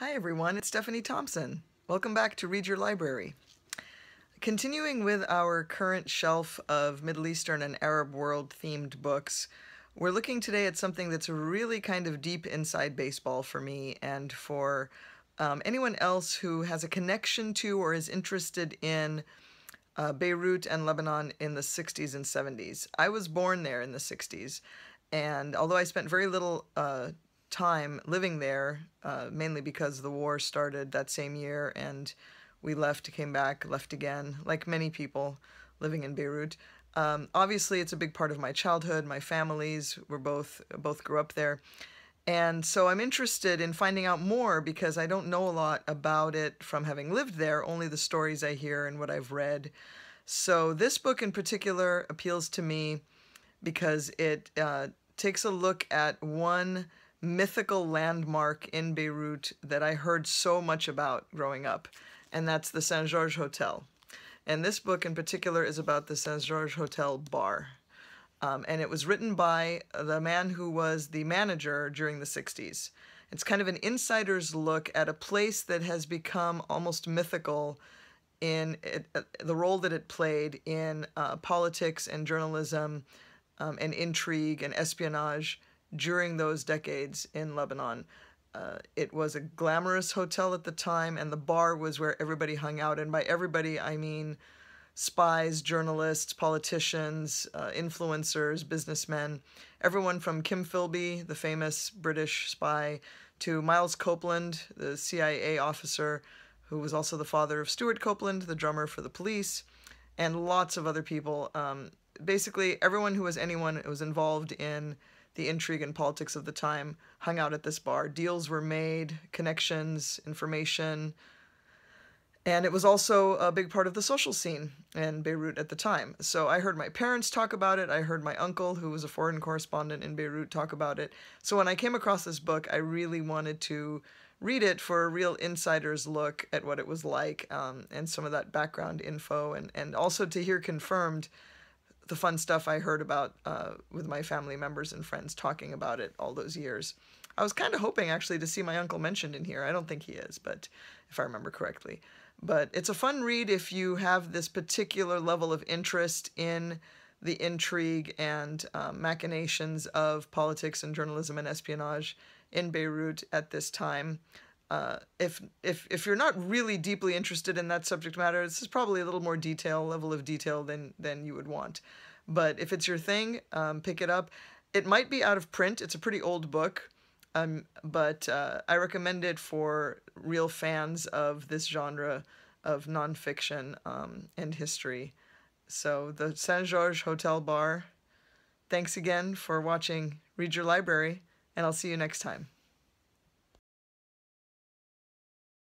Hi everyone, it's Stephanie Thompson. Welcome back to Read Your Library. Continuing with our current shelf of Middle Eastern and Arab world themed books, we're looking today at something that's really kind of deep inside baseball for me and for anyone else who has a connection to or is interested in Beirut and Lebanon in the 60s and 70s. I was born there in the 60s, and although I spent very little time living there, mainly because the war started that same year and we left, came back, left again, like many people living in Beirut. Obviously, it's a big part of my childhood. My families were both grew up there. And so I'm interested in finding out more because I don't know a lot about it from having lived there, only the stories I hear and what I've read. So this book in particular appeals to me because it takes a look at one mythical landmark in Beirut that I heard so much about growing up, and that's the Saint Georges Hotel. And this book in particular is about the Saint Georges Hotel bar. And it was written by the man who was the manager during the 60s. It's kind of an insider's look at a place that has become almost mythical in the role that it played in politics and journalism and intrigue and espionage during those decades in Lebanon. It was a glamorous hotel at the time, and the bar was where everybody hung out. And by everybody, I mean spies, journalists, politicians, influencers, businessmen, everyone from Kim Philby, the famous British spy, to Miles Copeland, the CIA officer, who was also the father of Stuart Copeland, the drummer for the Police, and lots of other people. Basically, everyone who was anyone who was involved in the intrigue and politics of the time hung out at this bar. Deals were made, connections, information, and it was also a big part of the social scene in Beirut at the time. So I heard my parents talk about it. I heard my uncle, who was a foreign correspondent in Beirut, talk about it. So when I came across this book, I really wanted to read it for a real insider's look at what it was like, and some of that background info, and also to hear confirmed the fun stuff I heard about with my family members and friends talking about it all those years. I was kind of hoping actually to see my uncle mentioned in here. I don't think he is, but if I remember correctly. But it's a fun read if you have this particular level of interest in the intrigue and machinations of politics and journalism and espionage in Beirut at this time. If you're not really deeply interested in that subject matter, this is probably a little more level of detail than you would want. But if it's your thing, pick it up. It might be out of print. It's a pretty old book, but I recommend it for real fans of this genre of nonfiction and history. So the Saint Georges Hotel Bar. Thanks again for watching Read Your Library, and I'll see you next time.